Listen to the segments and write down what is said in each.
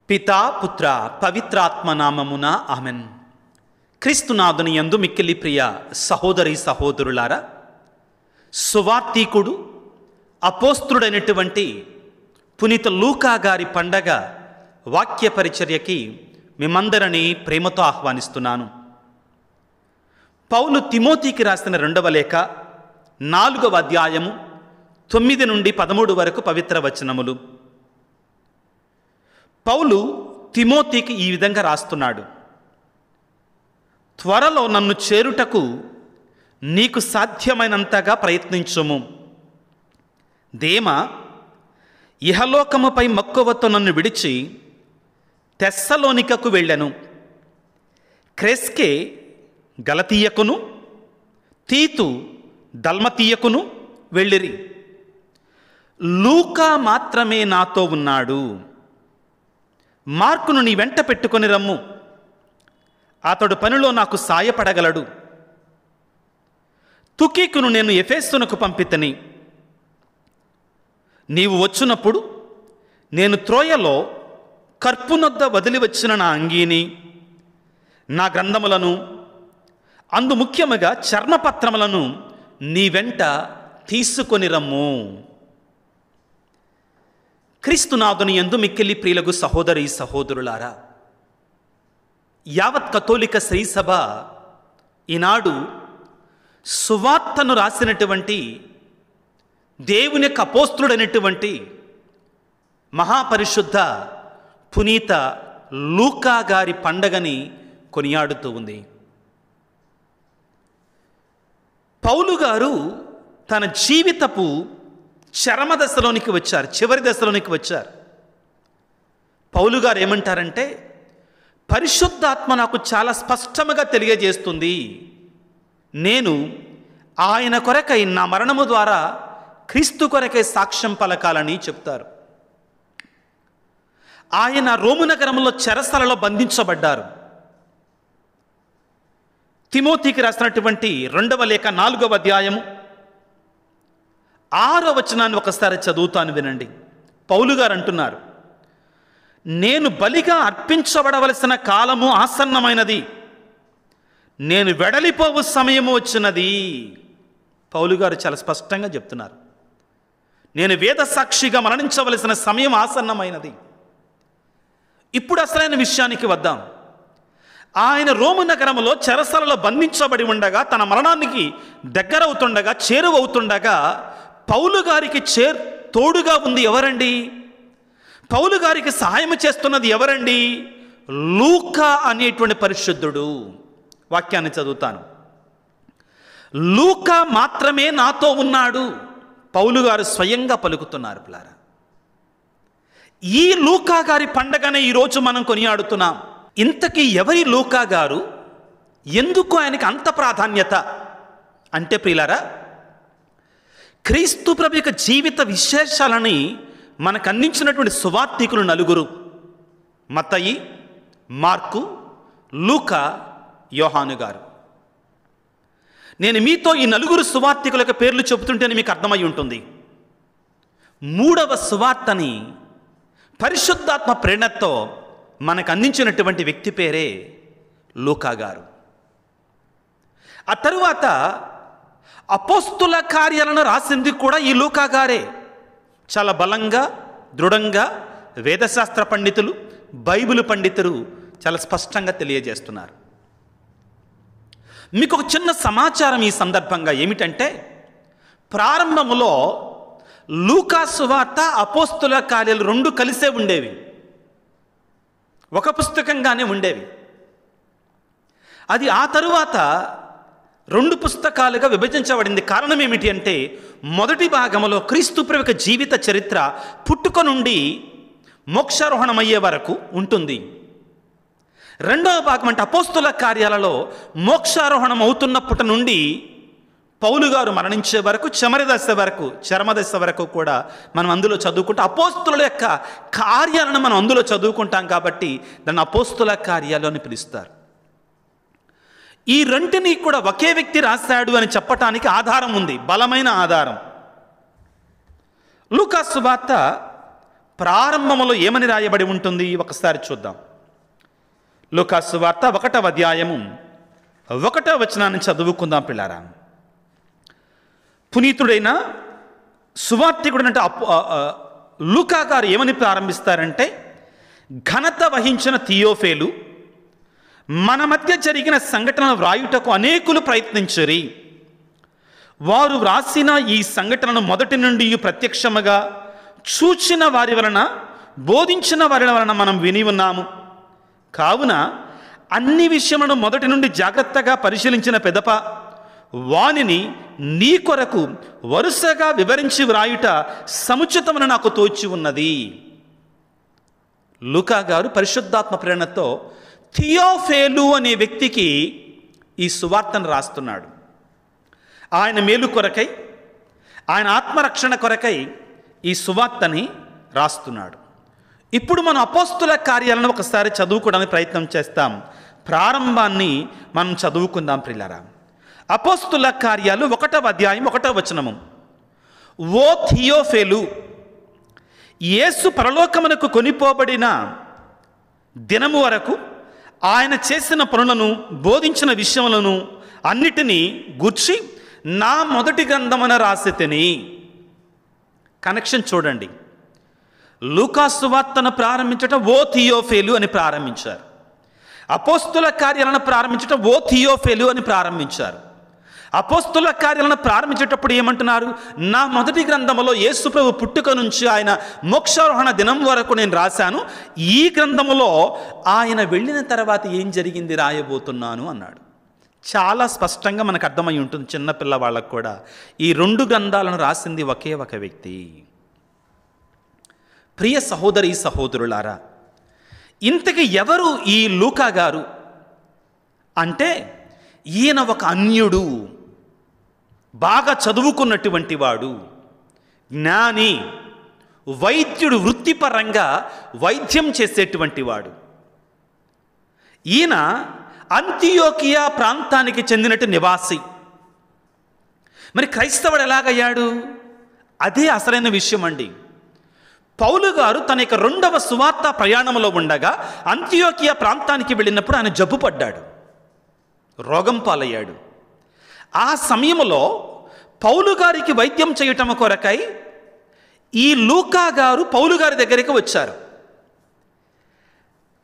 పితా పుత్ర పవిత్రాత్మ నామమున ఆమెన్. క్రీస్తునాథుని యందు మిక్కిలి ప్రియ సహోదరి సహోదరులారా, సువార్తీకుడు అపోస్తుడైనటువంటి పునీత లూకా గారి పండగ వాక్య పరిచర్యకి మిమ్మందరినీ ప్రేమతో ఆహ్వానిస్తున్నాను. పౌలు తిమోతికి రాసిన 2వ లేఖ 4వ అధ్యాయము 9 నుండి 13 వరకు పవిత్ర వచనములు. పౌలు తిమోతికి ఈ విధంగా రాస్తున్నాడు: త్వరలో నన్ను చేరుటకు నీకు సాధ్యమైనంతగా ప్రయత్నించుము. దేమా ఇహలోకముపై మక్కువతో నన్ను విడిచి తెస్సలోనికకు వెళ్ళెను. క్రెస్కే గలతీయకును, తీతు దల్మతీయకును వెళ్ళిరి. లూకా మాత్రమే నాతో ఉన్నాడు. మార్కును నీ వెంట పెట్టుకొని రమ్ము, అతడు పనిలో నాకు సాయపడగలడు. తుకీకును నేను ఎఫెసునకు పంపితిని. నీవు వచ్చినప్పుడు నేను త్రోయలో కర్పునొద్ద వదిలి వచ్చిన నా అంగీని, నా గ్రంథములను, అందు ముఖ్యముగా చర్మపత్రములను నీ వెంట తీసుకొని రమ్ము. క్రీస్తునాథుని యందు మిక్కిలి ప్రియులకు సహోదరి సహోదరులారా, యావత్ కథోలిక శ్రీసభ ఈనాడు సువార్తను రాసినటువంటి దేవుని యొక్క అపోస్తుడైనటువంటి మహాపరిశుద్ధ పునీత లూకా గారి పండగని కొనియాడుతూ ఉంది. పౌలు గారు తన జీవితపు చరమ దశలోనికి వచ్చారు, చివరి దశలోనికి వచ్చారు. పౌలు గారు ఏమంటారంటే, పరిశుద్ధాత్మ నాకు చాలా స్పష్టంగా తెలియజేస్తుంది, నేను ఆయన కొరకై నా మరణము ద్వారా క్రీస్తు కొరకై సాక్ష్యం పలకాలని చెప్తారు. ఆయన రోము నగరంలో చెరసాలలో బంధించబడ్డారు. తిమోతికి రాసినటువంటి 2వ లేఖ 4వ అధ్యాయము 6వ వచనాన్ని ఒకసారి చదువుతాను, వినండి. పౌలు గారు అంటున్నారు: నేను బలిగా అర్పించబడవలసిన కాలము ఆసన్నమైనది, నేను వెడలిపోవు సమయము వచ్చినది. పౌలు గారు చాలా స్పష్టంగా చెప్తున్నారు, నేను వేద సాక్షిగా మరణించవలసిన సమయం ఆసన్నమైనది. ఇప్పుడు అసలైన విషయానికి వద్దాం. ఆయన రోము నగరంలో చెరసాలలో బంధించబడి ఉండగా, తన మరణానికి దగ్గరవుతుండగా, చేరువవుతుండగా పౌలు గారికి తోడుగా ఉంది ఎవరండి? పౌలు గారికి సహాయం చేస్తున్నది ఎవరండి? లూకా అనేటువంటి పరిశుద్ధుడు. వాక్యాన్ని చదువుతాను. లూకా మాత్రమే నాతో ఉన్నాడు. పౌలు గారు స్వయంగా పలుకుతున్నారు. పిల్లారా, ఈ లూకా గారి పండగనే ఈరోజు మనం కొనియాడుతున్నాం. ఇంతకీ ఎవరి లూకా గారు? ఎందుకు ఆయనకి అంత ప్రాధాన్యత అంటే, ప్రియులారా, క్రీస్తు ప్రభు యొక్క జీవిత విశేషాలని మనకు అందించినటువంటి సువార్తికులు 4: మత్తయి, మార్కు, లూకా, యోహాను గారు. నేను మీతో ఈ 4 సువార్తికుల యొక్క పేర్లు చెబుతుంటేనే మీకు అర్థమై ఉంటుంది. 3వ సువార్తని పరిశుద్ధాత్మ ప్రేరణతో మనకు అందించినటువంటి వ్యక్తి పేరే లూకా గారు. ఆ తరువాత అపోస్తుల కార్యాలను రాసింది కూడా ఈ లూకా గారే. చాలా బలంగా, దృఢంగా వేదశాస్త్ర పండితులు, బైబిల్ పండితులు చాలా స్పష్టంగా తెలియజేస్తున్నారు. మీకు ఒక చిన్న సమాచారం ఈ సందర్భంగా ఏమిటంటే, ప్రారంభంలో లూకా సువార్త, అపోస్తుల కార్యాలు 2 కలిసే ఉండేవి, ఒక పుస్తకంగానే ఉండేవి. అది ఆ తరువాత 2 పుస్తకాలుగా విభజించబడింది. కారణం ఏమిటి అంటే, మొదటి భాగంలో క్రీస్తు ప్రభు యొక్క జీవిత చరిత్ర పుట్టుక నుండి మోక్షారోహణమయ్యే వరకు ఉంటుంది. 2వ భాగం అంటే అపోస్తుల కార్యాలలో మోక్షారోహణం అవుతున్నప్పటి నుండి పౌలు గారు మరణించే వరకు, చరమదశ వరకు కూడా మనం అందులో చదువుకుంటాం. అపోస్తుల యొక్క కార్యాలను మనం అందులో చదువుకుంటాం కాబట్టి దాన్ని అపోస్తుల కార్యాలు అని పిలుస్తారు. ఈ 2ని కూడా ఒకే వ్యక్తి రాశాడు అని చెప్పటానికి ఆధారం ఉంది, బలమైన ఆధారం. లూకా సువార్త ప్రారంభంలో ఏమని రాయబడి ఉంటుంది ఒకసారి చూద్దాం. లూకా సువార్త 1వ అధ్యాయము 1వ వచనాన్ని చదువుకుందాం పిల్లారా. పునీతుడైన సువార్తికుడైన లూకా గారు ఏమని ప్రారంభిస్తారంటే, ఘనత వహించిన థియోఫేలు మన మధ్య జరిగిన సంఘటనలు వ్రాయుటకు అనేకులు ప్రయత్నించరి. వారు వ్రాసిన ఈ సంఘటనను మొదటి నుండి ప్రత్యక్షముగా చూచిన వారి వలన, బోధించిన వారి వలన మనం విని ఉన్నాము. కావున అన్ని విషయములను మొదటి నుండి జాగ్రత్తగా పరిశీలించిన పెదప వానిని నీ కొరకు వరుసగా వివరించి వ్రాయుట సముచితమని నాకు తోచి ఉన్నది. లూకా గారు పరిశుద్ధాత్మ ప్రేరణతో థియోఫేలు అనే వ్యక్తికి ఈ సువార్తను రాస్తున్నాడు. ఆయన మేలు కొరకై, ఆయన ఆత్మరక్షణ కొరకై ఈ సువార్తని రాస్తున్నాడు. ఇప్పుడు మనం అపోస్తుల కార్యాలను ఒకసారి చదువుకోవడానికి ప్రయత్నం చేస్తాం. ప్రారంభాన్ని మనం చదువుకుందాం ప్రియులారా. అపోస్తుల కార్యాలు 1వ అధ్యాయం 1వ వచనము. ఓ థియోఫేలు, యేసు పరలోకమునకు కొనిపోబడిన దినము వరకు ఆయన చేసిన పనులను, బోధించిన విషయములను అన్నిటినీ గూర్చి నా మొదటి గ్రంథమున రాసితిని. కనెక్షన్ చూడండి. లూకా సువార్తను ప్రారంభించటం ఓ థియోఫేలు అని ప్రారంభించారు. అపోస్తుల కార్యాలను ప్రారంభించటం ఓ థియోఫేలు అని ప్రారంభించారు. అపోస్తుల కార్యాలను ప్రారంభించేటప్పుడు ఏమంటున్నారు? నా మొదటి గ్రంథములో యేసుప్రభు పుట్టుక నుంచి ఆయన మోక్షారోహణ దినం వరకు నేను రాశాను. ఈ గ్రంథములో ఆయన వెళ్ళిన తర్వాత ఏం జరిగింది రాయబోతున్నాను అన్నాడు. చాలా స్పష్టంగా మనకు అర్థమై ఉంటుంది చిన్నపిల్లవాళ్ళకు కూడా. ఈ 2 గ్రంథాలను రాసింది ఒకే ఒక వ్యక్తి. ప్రియ సహోదరి సహోదరులారా, ఇంతకీ ఎవరు ఈ లూకా గారు అంటే, ఈయన ఒక అన్యుడు, బాగా చదువుకున్నటువంటి వాడు, జ్ఞాని, వైద్యుడు, వృత్తిపరంగా వైద్యం చేసేటువంటి వాడు. ఈయన అంతియోకియా ప్రాంతానికి చెందినట్టు నివాసి. మరి క్రైస్తవుడు ఎలాగయ్యాడు? అదే అసలైన విషయం అండి. పౌలు గారు తన యొక్క 2వ సువార్త ప్రయాణంలో ఉండగా అంతియోకియా ప్రాంతానికి వెళ్ళినప్పుడు ఆయన జబ్బు పడ్డాడు, రోగం పాలయ్యాడు. ఆ సమయంలో పౌలు గారికి వైద్యం చేయటం కొరకై ఈ లూకా గారు పౌలు గారి దగ్గరికి వచ్చారు.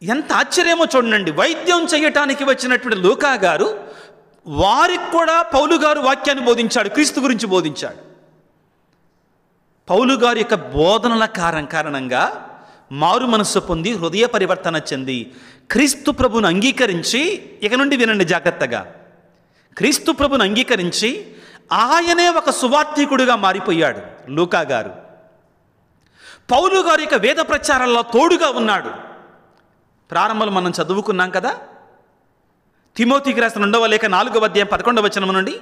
ఎంత ఆశ్చర్యమో చూడండి. వైద్యం చేయటానికి వచ్చినటువంటి లూకా గారు వారికి కూడా పౌలు గారు వాక్యాన్ని బోధించాడు, క్రీస్తు గురించి బోధించాడు. పౌలు గారి యొక్క బోధనల కారణంగా మారు మనస్సు పొంది, హృదయ పరివర్తన చెంది, క్రీస్తు ప్రభుని అంగీకరించి, ఇక నుండి వినండి జాగ్రత్తగా, క్రీస్తు ప్రభుని అంగీకరించి ఆయనే ఒక సువార్తికుడిగా మారిపోయాడు లూకా గారు. పౌలు గారి యొక్క వేద ప్రచారాల్లో తోడుగా ఉన్నాడు. ప్రారంభంలో మనం చదువుకున్నాం కదా, తిమోతికి రాసిన 2వ లేఖ 4వ అధ్యాయం 11వ వచనం నుండి,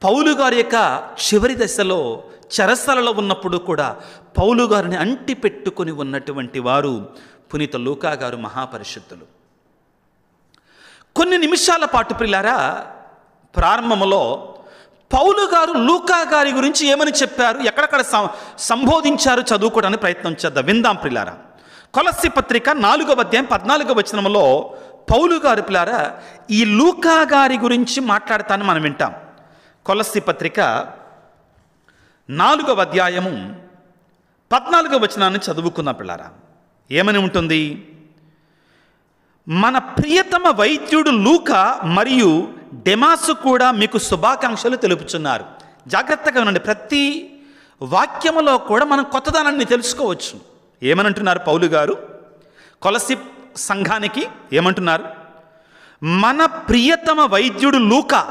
పౌలు గారి యొక్క చివరి దశలో చెరసాలలో ఉన్నప్పుడు కూడా పౌలు గారిని అంటి పెట్టుకొని ఉన్నటువంటి వారు పునీత లూకా గారు మహాపరిశుద్ధులు. కొన్ని నిమిషాల పాటు ప్రియులారా, ప్రారంభంలో పౌలు గారు లూకా గారి గురించి ఏమని చెప్పారు, ఎక్కడెక్కడ సంబోధించారు చదువుకోవడానికి ప్రయత్నం చేద్దాం, విందాం ప్రియులారా. కొలస్సీ పత్రిక 4వ అధ్యాయం 14వ వచనంలో పౌలు గారు ప్రియులారా ఈ లూకా గారి గురించి మాట్లాడతాను మనం వింటాం. కొలస్సీ పత్రిక 4వ అధ్యాయము 14వ వచనాన్ని చదువుకుందాం పిల్లారా. ఏమని ఉంటుంది? మన ప్రియతమ వైద్యుడు లూకా మరియు డెమాసు కూడా మీకు శుభాకాంక్షలు తెలుపుచున్నారు. జాగ్రత్తగా ఉండండి. ప్రతి వాక్యములో కూడా మనం కొత్తదనాన్ని తెలుసుకోవచ్చు. ఏమనంటున్నారు పౌలు గారు? కొలస్సీ సంఘానికి ఏమంటున్నారు? మన ప్రియతమ వైద్యుడు లూకా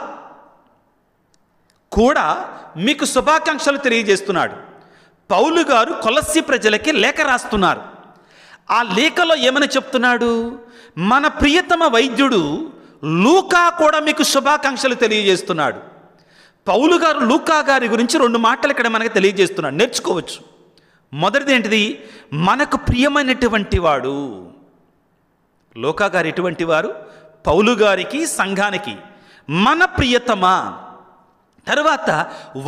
కూడా మీకు శుభాకాంక్షలు తెలియజేస్తున్నాడు. పౌలు గారు కొలస్సీ ప్రజలకి లేఖ రాస్తున్నారు. ఆ లేఖలో ఏమని చెప్తున్నాడు? మన ప్రియతమ వైద్యుడు లూకా కూడా మీకు శుభాకాంక్షలు తెలియజేస్తున్నాడు. పౌలు గారు లూకా గారి గురించి 2 మాటలు ఇక్కడ మనకు తెలియజేస్తున్నాడు, నేర్చుకోవచ్చు. మొదటిది ఏంటిది? మనకు ప్రియమైనటువంటి వాడు. లూకా గారు ఎటువంటి వారు? పౌలు గారికి, సంఘానికి మన ప్రియతమా. తర్వాత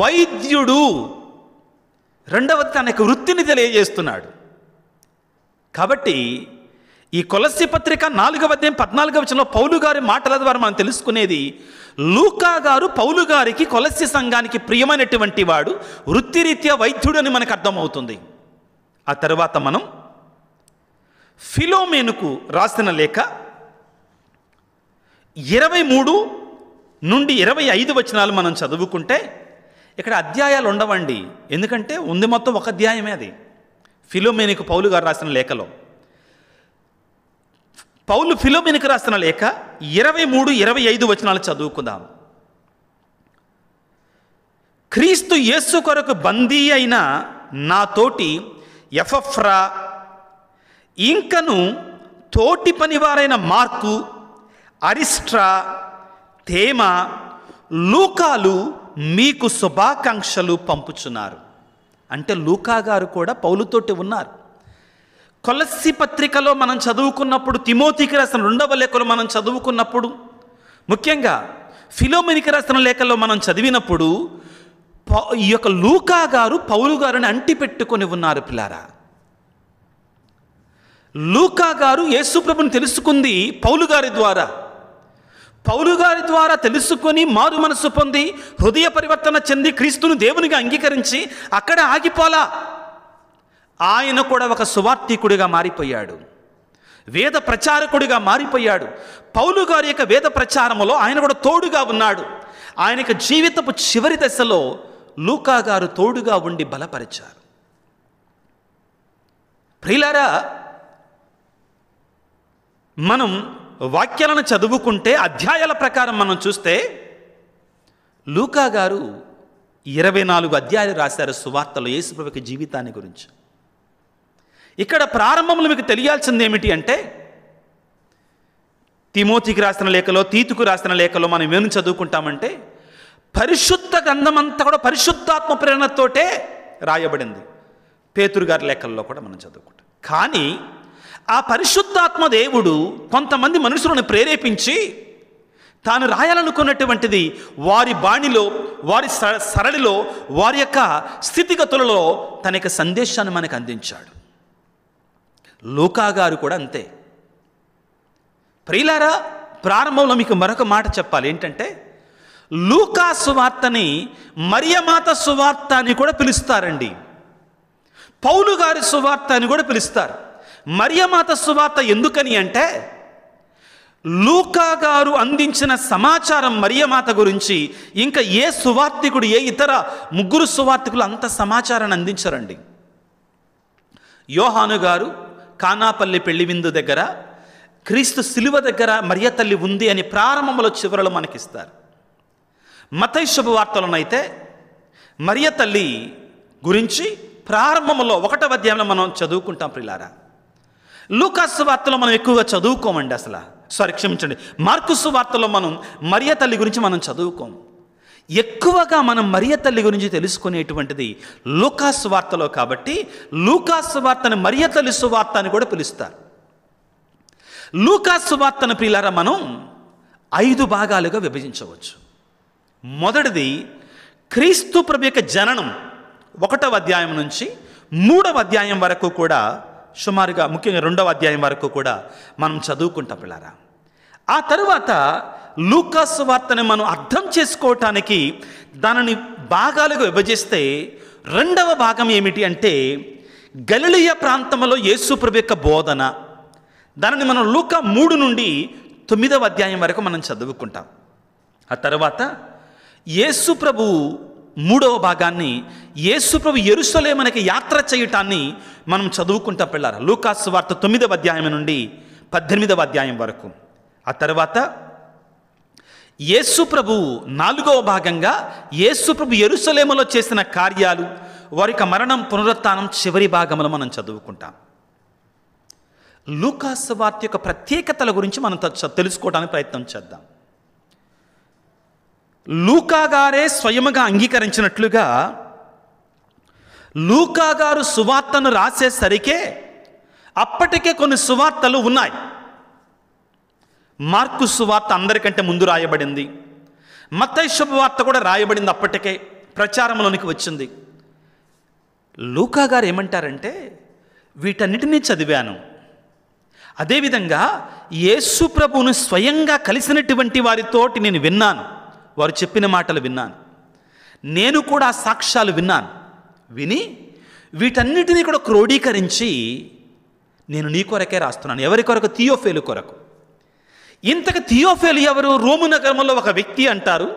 వైద్యుడు. రెండవది తన యొక్క వృత్తిని తెలియజేస్తున్నాడు. కాబట్టి ఈ కొలస్సీ పత్రిక 4వ అధ్యాయం 14వ వచనంలో పౌలు గారి మాటల ద్వారా మనం తెలుసుకునేది, లూకా గారు పౌలు గారికి కొలస్సీ సంఘానికి ప్రియమైనటువంటి వాడు, వృత్తిరీత్యా వైద్యుడు అని మనకు అర్థమవుతుంది. ఆ తర్వాత మనం ఫిలోమేనుకు రాసిన లేఖ 23 నుండి 25 వచనాలు మనం చదువుకుంటే, ఇక్కడ అధ్యాయాలు ఉండవండి, ఎందుకంటే ఉంది మొత్తం ఒక అధ్యాయమే. అది ఫిలోమేనుకు పౌలు గారు రాసిన లేఖలో, పౌలు ఫిలోమేనుకు రాసిన లేఖ 23, 25 వచనాలు చదువుకుందాం. క్రీస్తు యేసు కొరకు బందీ అయిన నా తోటి ఎపఫ్రా, ఇంకను తోటి పనివారైన మార్కు, అరిస్ట్రా, తేమ, లూకాలు మీకు శుభాకాంక్షలు పంపుచున్నారు. అంటే లూకా గారు కూడా పౌలుతోటి ఉన్నారు. కొలస్సీ పత్రికలో మనం చదువుకున్నప్పుడు, తిమోతికి రాసిన 2వ లేఖలో మనం చదువుకున్నప్పుడు, ముఖ్యంగా ఫిలోమేనుకు రాసిన లేఖలో మనం చదివినప్పుడు ఈ యొక్క లూకా గారు పౌలు గారిని అంటిపెట్టుకొని ఉన్నారు. పిల్లారా, లూకా గారు యేసుప్రభుని తెలుసుకుంది పౌలు గారి ద్వారా. పౌలు గారి ద్వారా తెలుసుకొని మారు మనసు పొంది హృదయ పరివర్తన చెంది క్రీస్తును దేవునిగా అంగీకరించి అక్కడ ఆగిపోలా. ఆయన కూడా ఒక సువార్తికుడిగా మారిపోయాడు, వేద ప్రచారకుడిగా మారిపోయాడు. పౌలు గారి యొక్క వేద ప్రచారములో ఆయన కూడా తోడుగా ఉన్నాడు. ఆయన యొక్క జీవితపు చివరి దశలో లూకా గారు తోడుగా ఉండి బలపరిచారు. ప్రియులారా, మనం వాక్యాలను చదువుకుంటే అధ్యాయాల ప్రకారం మనం చూస్తే లూకా గారు 24 అధ్యాయాలు రాశారు సువార్తలో యేసుప్రభుకి జీవితాన్ని గురించి. ఇక్కడ ప్రారంభంలో మీకు తెలియాల్సింది ఏమిటి అంటే, తిమోతికి రాసిన లేఖలో, తీతుకు రాసిన లేఖలో మనం ఏమి చదువుకుంటామంటే, పరిశుద్ధ గ్రంథమంతా కూడా పరిశుద్ధాత్మ ప్రేరణతోటే రాయబడింది. పేతురు గారి లేఖల్లో కూడా మనం చదువుకుంటాం. కానీ ఆ పరిశుద్ధాత్మ దేవుడు కొంతమంది మనుషులను ప్రేరేపించి తాను రాయాలనుకున్నటువంటిది వారి బాణిలో, వారి సరళిలో, వారి యొక్క స్థితిగతులలో తన యొక్క సందేశాన్ని మనకు అందించాడు. లూకా గారు కూడా అంతే. ప్రియులారా, ప్రారంభంలో మీకు మరొక మాట చెప్పాలి. ఏంటంటే, లూకా సువార్తని మరియమాత సువార్త అని కూడా పిలుస్తారండి. పౌలు గారి సువార్త అని కూడా పిలుస్తారు. మరియమాత సువార్త ఎందుకని అంటే, లూకా గారు అందించిన సమాచారం మరియమాత గురించి ఇంకా ఏ సువార్తికుడు, ఏ ఇతర 3 సువార్తికులు అంత సమాచారాన్ని అందించరండి. యోహాను గారు కానాపల్లి పెళ్లి విందు దగ్గర, క్రీస్తు శిలువ దగ్గర మరియ తల్లి ఉంది అని ప్రారంభంలో చివరలో మనకిస్తారు. మత్తయి శుభవార్తలోనైతే మరియ తల్లి గురించి ప్రారంభంలో 1వ అధ్యాయంలో మనం చదువుకుంటాం. ప్రియులారా, లూకా సువార్తలో మనం ఎక్కువగా చదువుకోమండి. క్షమించండి, మార్కు సువార్తలో మనం మరియ తల్లి గురించి మనం చదువుకోము. ఎక్కువగా మనం మరియ తల్లి గురించి తెలుసుకునేటువంటిది లూకా సువార్తలో. కాబట్టి లూకా సువార్తను మరియ తల్లి సువార్త అని కూడా పిలుస్తారు. లూకా సువార్తను ప్రియులారా మనం 5 భాగాలుగా విభజించవచ్చు. మొదటిది క్రీస్తు ప్రభు యొక్క జననం 1వ అధ్యాయం నుంచి 3వ అధ్యాయం వరకు కూడా, సుమారుగా ముఖ్యంగా 2వ అధ్యాయం వరకు కూడా మనం చదువుకుంటాం పిల్లారా. ఆ తరువాత లూకా సువార్తని మనం అర్థం చేసుకోవటానికి దానిని భాగాలుగా విభజిస్తే 2వ భాగం ఏమిటి అంటే, గలిలయ ప్రాంతంలో యేసు ప్రభు యొక్క బోధన. దానిని మనం లూకా 3 నుండి 9వ అధ్యాయం వరకు మనం చదువుకుంటాం. ఆ తర్వాత యేసు ప్రభు 3వ భాగాన్ని, యేసు ప్రభు యెరూషలేమునకి యాత్ర చేయటాన్ని మనం చదువుకుంటాం పిల్లారా. లూకా సువార్త 9వ అధ్యాయం నుండి 18వ అధ్యాయం వరకు. ఆ తర్వాత యేసు ప్రభు 4వ భాగంగా యేసు ప్రభు యెరూషలేములో చేసిన కార్యాలు, వారి యొక్క మరణం, పునరుత్థానం చివరి భాగంలో మనం చదువుకుంటాం. లూకా సువార్త యొక్క ప్రత్యేకతల గురించి మనం తెలుసుకోవడానికి ప్రయత్నం చేద్దాం. లూకా గారే స్వయముగా అంగీకరించినట్లుగా లూకా గారు సువార్తను రాసేసరికే అప్పటికే కొన్ని సువార్తలు ఉన్నాయి. మార్కు సువార్త అందరికంటే ముందు రాయబడింది. మత్తయి శుభవార్త కూడా రాయబడింది, అప్పటికే ప్రచారంలోనికి వచ్చింది. లూకా గారు ఏమంటారంటే, వీటన్నిటినీ చదివాను. అదేవిధంగా యేసు ప్రభువును స్వయంగా కలిసినటువంటి వారితోటి నేను విన్నాను, వారు చెప్పిన మాటలు విన్నాను, నేను కూడా ఆ సాక్ష్యాలు విన్నాను. విని వీటన్నిటినీ కూడా క్రోడీకరించి నేను నీ కొరకే రాస్తున్నాను. ఎవరి కొరకు? థియోఫేలు కొరకు. ఇంతకు థియోఫేలు ఎవరు? రోము నగరంలో ఒక వ్యక్తి అంటారు,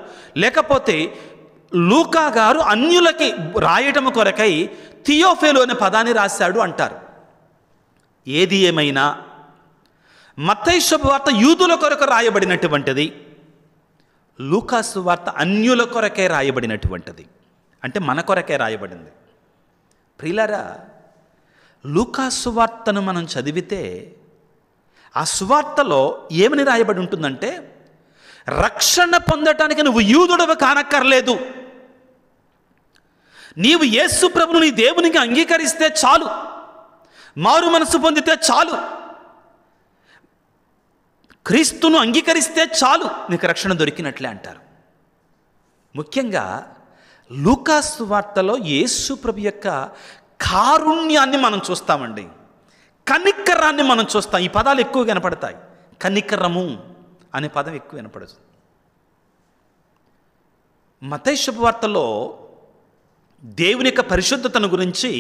లేకపోతే లూకా గారు అన్యులకి రాయటం కొరకై థియోఫేలు అనే పదాన్ని రాశాడు అంటారు. ఏది ఏమైనా మత్తయి శుభవార్త యూదుల కొరకు రాయబడినటువంటిది, లూకా సువార్త అన్యుల కొరకే రాయబడినటువంటిది, అంటే మన కొరకే రాయబడింది. ప్రియులారా, లూకా సువార్తను మనం చదివితే ఆ సువార్తలో ఏమని రాయబడి ఉంటుందంటే, రక్షణ పొందటానికి నువ్వు యూదుడవు కానక్కర్లేదు, నీవు యేసు ప్రభువుని నీ దేవునికి అంగీకరిస్తే చాలు, మారు మనసు పొందితే చాలు, క్రీస్తును అంగీకరిస్తే చాలు, నీకు రక్షణ దొరికినట్లే అంటారు. ముఖ్యంగా లూకా సువార్తలో యేసు ప్రభు యొక్క కారుణ్యాన్ని మనం చూస్తామండి, కనికరాన్ని మనం చూస్తాం. ఈ పదాలు ఎక్కువ కనపడతాయి. కనికరము అనే పదం ఎక్కువ వినపడుతుంది. మత్తయి శుభవార్తలో దేవుని యొక్క పరిశుద్ధతను గురించి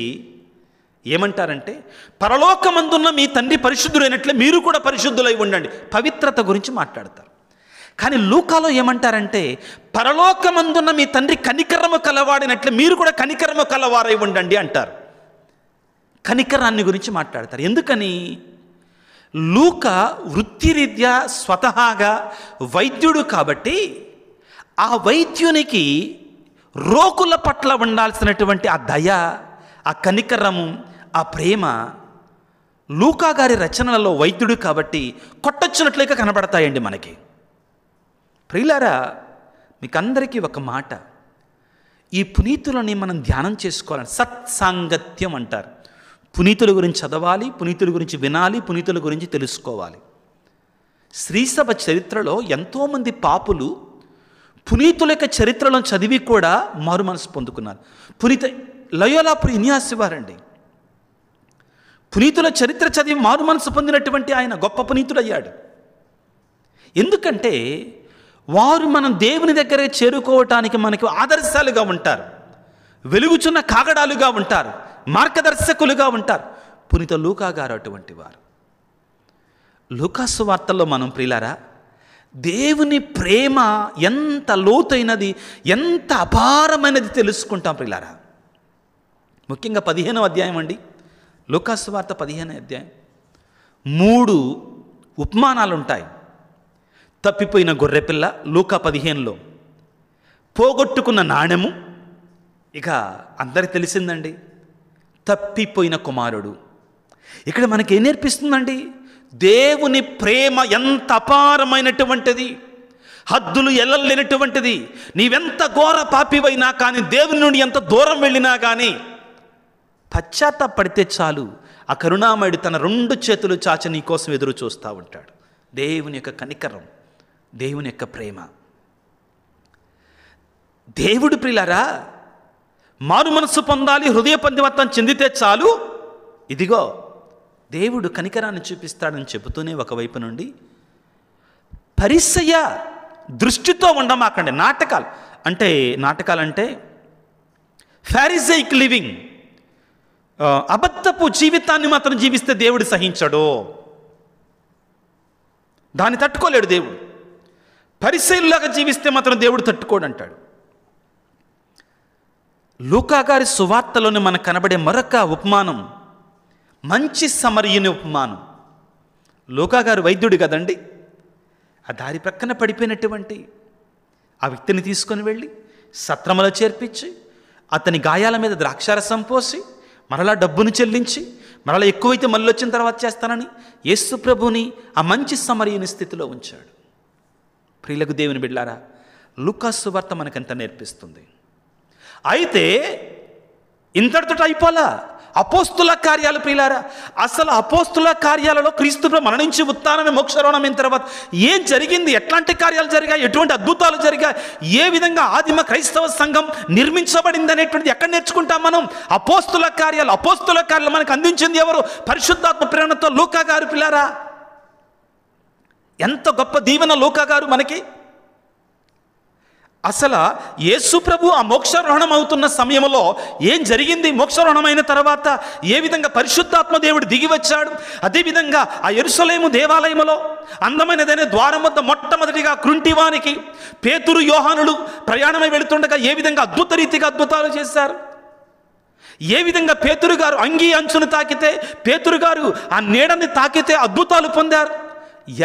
ఏమంటారంటే, పరలోకమందున్న మీ తండ్రి పరిశుద్ధులైనట్లే మీరు కూడా పరిశుద్ధులై ఉండండి, పవిత్రత గురించి మాట్లాడతారు. కానీ లూకాలో ఏమంటారంటే, పరలోకమందున్న మీ తండ్రి కనికరము కలవాడినట్లే మీరు కూడా కనికరము కలవారై ఉండండి అంటారు. కనికరాన్ని గురించి మాట్లాడతారు. ఎందుకని? లూకా వృత్తిరీత్యా స్వతహాగా వైద్యుడు కాబట్టి ఆ వైద్యునికి రోగుల పట్ల ఉండాల్సినటువంటి ఆ దయ, ఆ కనికరము, ఆ ప్రేమ లూకా గారి రచనలలో వైద్యుడు కాబట్టి కొట్టొచ్చినట్లుగా కనబడతాయండి మనకి. ప్రియులారా, మీకు అందరికీ ఒక మాట, ఈ పునీతులని మనం ధ్యానం చేసుకోవాలని సత్సాంగత్యం అంటారు. పునీతుల గురించి చదవాలి, పునీతుల గురించి వినాలి, పునీతుల గురించి తెలుసుకోవాలి. శ్రీసభ చరిత్రలో ఎంతోమంది పాపులు పునీతుల యొక్క చరిత్రలను చదివి కూడా మారు మనసు పొందుకున్నారు. పునీత లయోలా ఇగ్నాసియస్ వారండి, పునీతుల చరిత్ర చదివి మారు మనసు పొందినటువంటి ఆయన గొప్ప పునీతుడయ్యాడు. ఎందుకంటే వారు మనం దేవుని దగ్గర చేరుకోవటానికి మనకు ఆదర్శాలుగా ఉంటారు, వెలుగుచున్న కాగడాలుగా ఉంటారు, మార్గదర్శకులుగా ఉంటారు. పునీత లూకా గారు అటువంటి వారు. లూకా సువార్తలో మనం ప్రియులారా, దేవుని ప్రేమ ఎంత లోతైనది, ఎంత అపారమైనది తెలుసుకుంటాం ప్రియులారా. ముఖ్యంగా 15వ అధ్యాయం అండి, లూకా సువార్త 15వ అధ్యాయం 3 ఉపమానాలు ఉంటాయి. తప్పిపోయిన గొర్రెపిల్ల లూకా 15లో, పోగొట్టుకున్న నాణెము, ఇక అందరికి తెలిసిందండి తప్పిపోయిన కుమారుడు. ఇక్కడ మనకి ఏం నేర్పిస్తుందండి? దేవుని ప్రేమ ఎంత అపారమైనటువంటిది, హద్దులు ఎల్లలేనటువంటిది. నీవెంత ఘోర పాపివైనా కానీ, దేవుని నుండి ఎంత దూరం వెళ్ళినా కానీ పశ్చాత్తాపడితే చాలు, ఆ కరుణామయుడు తన 2 చేతులు చాచి నీ కోసం ఎదురు చూస్తూ ఉంటాడు. దేవుని యొక్క కనికరం, దేవుని యొక్క ప్రేమ. దేవుడు ప్రియులారా మారు మనసు పొందాలి, హృదయ పందిమత్వం చెందితే చాలు, ఇదిగో దేవుడు కనికరాన్ని చూపిస్తాడని చెబుతూనే ఒకవైపు నుండి పరిసయ్య దృష్టితో ఉండమాకండి. నాటకాలంటే ఫారిసైక్ లివింగ్, అబద్ధపు జీవితాన్ని మాత్రం జీవిస్తే దేవుడు సహించడు, దాన్ని తట్టుకోలేడు దేవుడు. పరిసయ్యులాగా జీవిస్తే మాత్రం దేవుడు తట్టుకోడు అంటాడు. లూకా గారి సువార్తలోని మనకు కనబడే మరొక ఉపమానం మంచి సమరయుని ఉపమానం. లూకా గారు వైద్యుడు కదండి, ఆ దారి ప్రక్కన పడిపోయినటువంటి ఆ వ్యక్తిని తీసుకొని వెళ్ళి సత్రములో చేర్పించి అతని గాయాల మీద ద్రాక్షారసం పోసి మరలా డబ్బును చెల్లించి మరలా ఎక్కువైతే మళ్ళీ వచ్చిన తర్వాత చేస్తానని యేసు ప్రభుని ఆ మంచి సమరయుని స్థితిలో ఉంచాడు. ప్రియులకు దేవుని బిడ్డలారా, లూకా సువార్త మనకంత నేర్పిస్తుంది. అయితే ఇంతటితో అయిపోలా, అపోస్తుల కార్యాలు ప్రియులారా, అసలు అపోస్తుల కార్యాలలో క్రీస్తు మరణించి ఉత్థానమే మోక్షారోహణమైన తర్వాత ఏం జరిగింది, ఎట్లాంటి కార్యాలు జరిగాయి, ఎటువంటి అద్భుతాలు జరిగాయి, ఏ విధంగా ఆదిమ క్రైస్తవ సంఘం నిర్మించబడింది అనేటువంటిది ఎక్కడ నేర్చుకుంటాం మనం? అపోస్తుల కార్యాలు. అపోస్తుల కార్యాలు మనకు అందించింది ఎవరు? పరిశుద్ధాత్మ ప్రేరణతో లూకా గారు ప్రియులారా. ఎంత గొప్ప దీవెన లూకా గారు మనకి. అసలు యేసు ప్రభు ఆ మోక్షారోహణం అవుతున్న సమయంలో ఏం జరిగింది, మోక్షారోహణం అయిన తర్వాత ఏ విధంగా పరిశుద్ధాత్మ దేవుడు దిగి వచ్చాడు, అదేవిధంగా ఆ యెరూషలేము దేవాలయంలో అందమైనదైన ద్వారం వద్ద మొట్టమొదటిగా కృంటివానికి పేతురు యోహానులు ప్రయాణమై వెళుతుండగా ఏ విధంగా అద్భుత రీతిగా అద్భుతాలు చేశారు, ఏ విధంగా పేతురు గారు అంగీ అంచును తాకితే, పేతురు గారు ఆ నీడని తాకితే అద్భుతాలు పొందారు,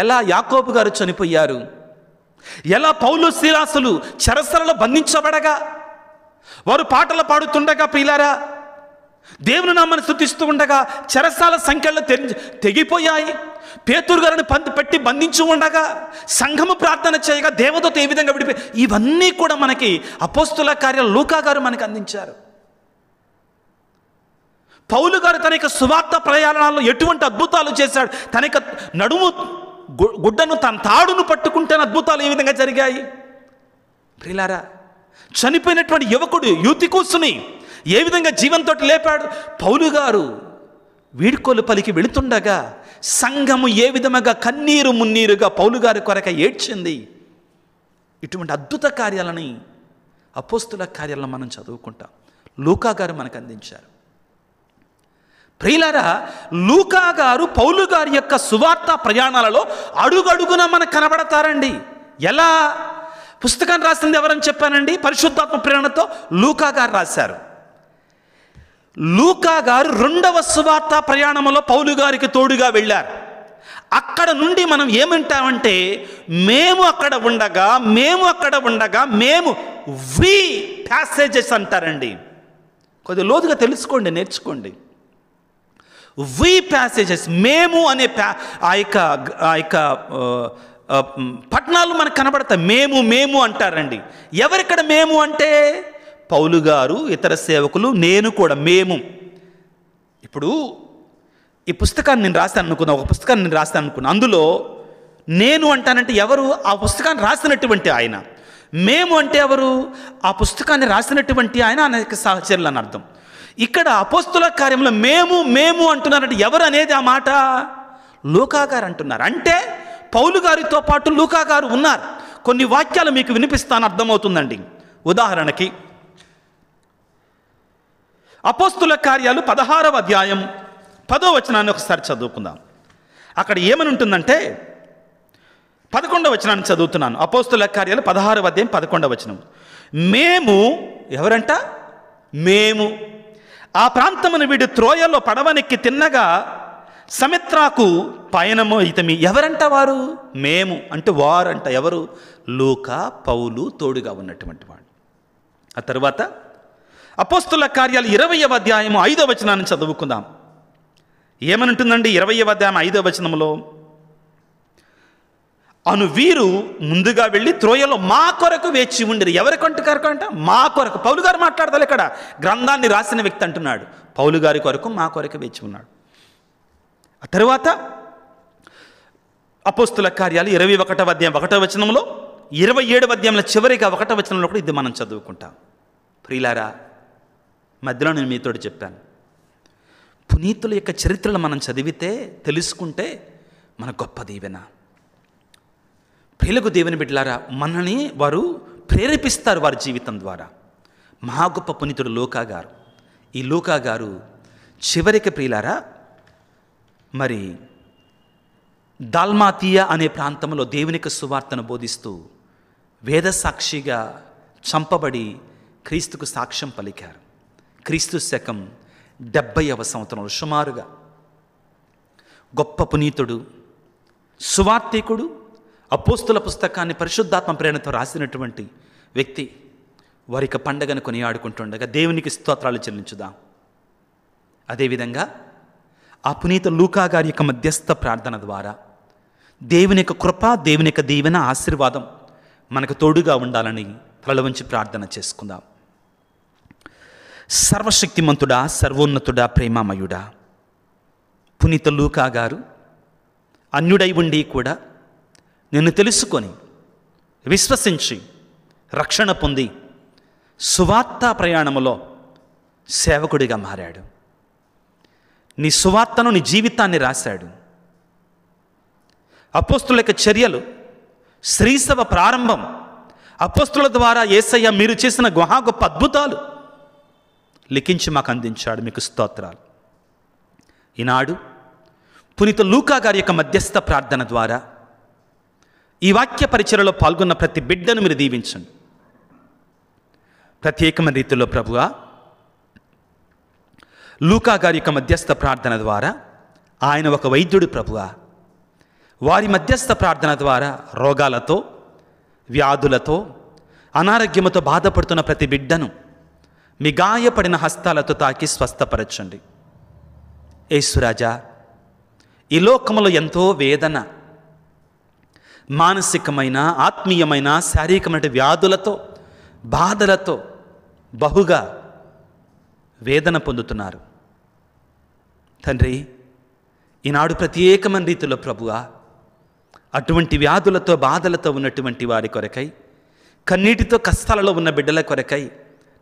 ఎలా యాకోబు గారు చనిపోయారు, ఎలా పౌలు శీలాసులు చెరసలలో బంధించబడగా వారు పాటలు పాడుతుండగా ప్రియులారా, దేవుని నామాన్ని స్తుతిస్తూ ఉండగా చెరసాల సంఖ్యలు తెగిపోయాయి, పేతురు గారిని పెట్టి బంధించి ఉండగా సంఘము ప్రార్థన చేయగా దేవదూత ఏ విధంగా విడిపోయి, ఇవన్నీ కూడా మనకి అపోస్తుల కార్యాలు లూకా గారు మనకు అందించారు. పౌలు గారు తన యొక్క సువార్త ప్రయాణాల్లో ఎటువంటి అద్భుతాలు చేశాడు, తన యొక్క నడుము గుడ్డను తన తాడును పట్టుకుంటే అద్భుతాలు ఏ విధంగా జరిగాయి ప్రియులారా. చనిపోయినటువంటి యువకుడు యూతికూసుని ఏ విధంగా జీవంతో లేపాడు. పౌలు గారు వీడ్కోలు పలికి వెళుతుండగా సంఘము ఏ విధముగా కన్నీరు మున్నీరుగా పౌలు గారి కొరక ఏడ్చింది. ఇటువంటి అద్భుత కార్యాలని అపోస్తుల కార్యాలను మనం చదువుకుంటాం. లూకా గారు మనకు అందించారు. ప్రియులారా, లూకా గారు పౌలు గారి యొక్క సువార్త ప్రయాణాలలో అడుగడుగున మనకు కనబడతారండి. ఎలా? పుస్తకాన్ని రాసింది ఎవరని చెప్పానండి? పరిశుద్ధాత్మ ప్రేరణతో లూకా గారు రాశారు. లూకా గారు 2వ సువార్త ప్రయాణంలో పౌలు గారికి తోడుగా వెళ్ళారు. అక్కడ నుండి మనం ఏమంటామంటే మేము అక్కడ ఉండగా వి ప్యాసేజెస్ అంటారండి. కొద్దిగా లోతుగా తెలుసుకోండి, నేర్చుకోండి. వి ప్యాసేజెస్, మేము అనే ఆ యొక్క పట్టణాలు మనకు కనబడతాయి. మేము అంటారండి. ఎవరిక్కడ మేము అంటే పౌలు గారు, ఇతర సేవకులు, నేను కూడా మేము. ఇప్పుడు ఈ పుస్తకాన్ని నేను రాస్తాను అనుకున్నా, ఒక పుస్తకాన్ని నేను రాస్తాను అనుకున్నా, అందులో నేను అంటానంటే ఎవరు? ఆ పుస్తకాన్ని రాసినటువంటి ఆయన. మేము అంటే ఎవరు? ఆ పుస్తకాన్ని రాసినటువంటి ఆయన, అనేక సహచరులు అని అర్థం. ఇక్కడ అపోస్తుల కార్యంలో మేము అంటున్నారంటే ఎవరు అనేది ఆ మాట లూకా గారు అంటున్నారు. అంటే పౌలు గారితో పాటు లూకా గారు ఉన్నారు. కొన్ని వాక్యాలు మీకు వినిపిస్తాను, అర్థమవుతుందండి. ఉదాహరణకి అపోస్తుల కార్యాలు 16వ అధ్యాయం 10వ వచనాన్ని ఒకసారి చదువుకుందాం. అక్కడ ఏమని ఉంటుందంటే 11వ వచనాన్ని చదువుతున్నాను. అపోస్తుల కార్యాలు 16వ అధ్యాయం 11వ వచనం. మేము ఎవరంట? మేము ఆ ప్రాంతమును వీడి త్రోయలో పడవనెక్కి తిన్నగా సమిత్రాకు పయనము ఇతమి. ఎవరంట వారు? మేము అంటే వారంట. ఎవరు? లూకా, పౌలు తోడుగా ఉన్నటువంటి వాడు. ఆ తర్వాత అపోస్తుల కార్యాలు 20వ అధ్యాయము 5వ వచనాన్ని చదువుకుందాం. ఏమనుంటుందండి 20వ అధ్యాయం 5వ వచనంలో? అను వీరు ముందుగా వెళ్ళి త్రోయలో మా కొరకు వేచి ఉండిరి. ఎవరి కొరకు అంట? మా కొరకు. పౌలు గారు మాట్లాడతారు ఇక్కడ. గ్రంథాన్ని రాసిన వ్యక్తి అంటున్నాడు, పౌలు గారి కొరకు మా కొరకు వేచి ఉన్నాడు. ఆ తరువాత అపోస్తుల కార్యాలు 21వ అధ్యాయం 1వ వచనంలో, 27వ అధ్యాయంలో చివరిగా 1వ వచనంలో కూడా ఇది మనం చదువుకుంటాం. ప్రియులారా, మధ్యలో నేను మీతోటి చెప్పాను, పునీతుల యొక్క చరిత్రలు మనం చదివితే తెలుసుకుంటే మన గొప్ప దీవెన. ప్రియులకు దేవుని బిడ్డలారా, మనని వారు ప్రేరేపిస్తారు వారి జీవితం ద్వారా. మహా గొప్ప పునీతుడు లూకా గారు. ఈ లూకా గారు చివరికి ప్రియులారా మరి దాల్మాతియా అనే ప్రాంతంలో దేవునికి సువార్తను బోధిస్తూ వేద సాక్షిగా చంపబడి క్రీస్తుకు సాక్ష్యం పలికారు. క్రీస్తు శకం 70వ సంవత్సరంలో సుమారుగా. గొప్ప పునీతుడు, సువార్తికుడు, అపోస్తుల పుస్తకాన్ని పరిశుద్ధాత్మ ప్రేరణతో రాసినటువంటి వ్యక్తి. వారికి పండగను కొనియాడుకుంటుండగా దేవునికి స్తోత్రాలు చెల్లించుదాం. అదేవిధంగా ఆ పునీత లూకా గారి యొక్క మధ్యస్థ ప్రార్థన ద్వారా దేవుని యొక్క కృప, దేవుని యొక్క దీవెన, ఆశీర్వాదం మనకు తోడుగా ఉండాలని తల వంచి ప్రార్థన చేసుకుందాం. సర్వశక్తిమంతుడా, సర్వోన్నతుడా, ప్రేమామయుడా, పునీత లూకా గారు అన్యుడై ఉండి కూడా నిన్ను తెలుసుకొని విశ్వసించి రక్షణ పొంది సువార్త ప్రయాణములో సేవకుడిగా మారాడు. నీ సువార్తను, నీ జీవితాన్ని రాశాడు. అపోస్తుల యొక్క చర్యలు, శ్రీసభ ప్రారంభం, అపోస్తుల ద్వారా యేసయ్య మీరు చేసిన గొప్ప అద్భుతాలు లిఖించి మాకు అందించాడు. మీకు స్తోత్రాలు. ఈనాడు పునీత లూకా గారి యొక్క మధ్యస్థ ప్రార్థన ద్వారా ఈ వాక్య పరిచర్యలో పాల్గొన్న ప్రతి బిడ్డను మీరు దీవించండి. ప్రత్యేకమైన రీతిలో ప్రభువా, లూకా గారి యొక్క మధ్యస్థ ప్రార్థన ద్వారా ఆయన ఒక వైద్యుడు ప్రభువా, వారి మధ్యస్థ ప్రార్థన ద్వారా రోగాలతో, వ్యాధులతో, అనారోగ్యముతో బాధపడుతున్న ప్రతి బిడ్డను మీ గాయపడిన హస్తాలతో తాకి స్వస్థపరచండి. యేసురాజా, ఈ లోకములో ఎంతో వేదన, మానసికమైన, ఆత్మీయమైన, శారీరకమైన వ్యాధులతో, బాధలతో బహుగా వేదన పొందుతున్నారు. తండ్రి, ఈనాడు ప్రత్యేకమైన రీతిలో ప్రభువా, అటువంటి వ్యాధులతో, బాధలతో ఉన్నటువంటి వారి కొరకై, కన్నీటితో కష్టాలలో ఉన్న బిడ్డల కొరకై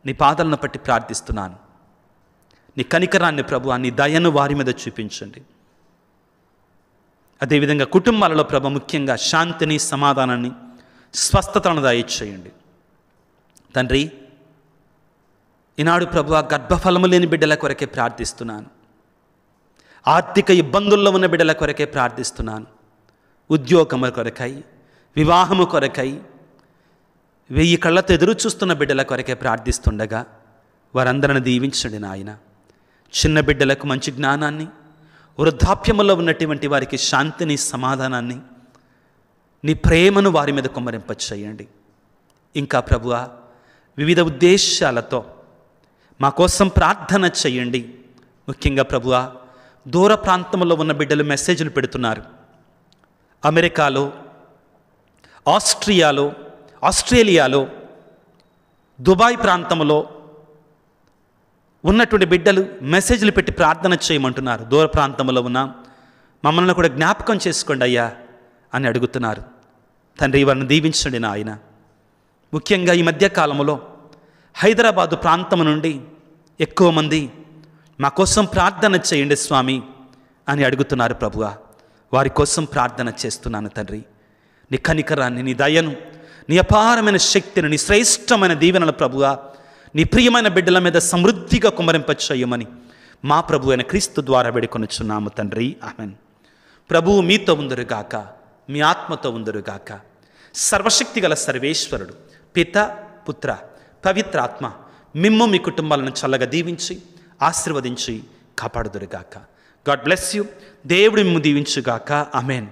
నీ పాదాలను పట్టి ప్రార్థిస్తున్నాను. నీ కనికరాన్ని ప్రభువా, నీ దయను వారి మీద చూపించండి. అదేవిధంగా కుటుంబాలలో ప్రభు ముఖ్యంగా శాంతిని, సమాధానాన్ని, స్వస్థతను దయచేయండి. తండ్రి, ఈనాడు ప్రభువా, గర్భఫలము లేని బిడ్డల కొరకే ప్రార్థిస్తున్నాను. ఆర్థిక ఇబ్బందుల్లో ఉన్న బిడ్డల కొరకే ప్రార్థిస్తున్నాను. ఉద్యోగము కొరకై, వివాహము కొరకై, 1000 కళ్ళతో ఎదురు చూస్తున్న బిడ్డల కొరకే ప్రార్థిస్తుండగా వారందరిని దీవించండి నాయన. చిన్న బిడ్డలకు మంచి జ్ఞానాన్ని, వృద్ధాప్యములో ఉన్నటువంటి వారికి శాంతిని, సమాధానాన్ని, నీ ప్రేమను వారి మీద కుమ్మరింపచేయండి. ఇంకా ప్రభువా, వివిధ ఉద్దేశాలతో మా కోసం ప్రార్థన చేయండి. ముఖ్యంగా ప్రభువా, దూర ప్రాంతంలో ఉన్న బిడ్డలు మెసేజ్లు పెడుతున్నారు. అమెరికాలో, ఆస్ట్రేలియాలో, దుబాయ్ ప్రాంతంలో ఉన్నటువంటి బిడ్డలు మెసేజ్లు పెట్టి ప్రార్థన చేయమంటున్నారు. దూర ప్రాంతంలో ఉన్న మమ్మల్ని కూడా జ్ఞాపకం చేసుకోండి అయ్యా అని అడుగుతున్నారు. తండ్రి, వారిని దీవించండి నాయన. ముఖ్యంగా ఈ మధ్యకాలంలో హైదరాబాదు ప్రాంతం నుండి ఎక్కువ మంది మా కోసం ప్రార్థన చేయండి స్వామి అని అడుగుతున్నారు ప్రభువా. వారి కోసం ప్రార్థన చేస్తున్నాను తండ్రి. నీ కనికరాన్ని, నీ దయను, నీ అపారమైన శక్తిని, నీ శ్రేష్టమైన దీవెనలు ప్రభువా నీ ప్రియమైన బిడ్డల మీద సమృద్ధిగా కుమ్మరింపచేయమని మా ప్రభు అయిన క్రీస్తు ద్వారా వేడుకొనుచున్నాము తండ్రి. ఆమేన్. ప్రభువు మీతో ఉందురుగాక, మీ ఆత్మతో ఉందురుగాక. సర్వశక్తిగల సర్వేశ్వరుడు పిత, పుత్ర, పవిత్రాత్మ మిమ్ము మీ కుటుంబాలను చల్లగా దీవించి ఆశీర్వదించి కాపాడుదురుగాక. God bless you. దేవుడు మిమ్ము దీవించుగాక. ఆమేన్.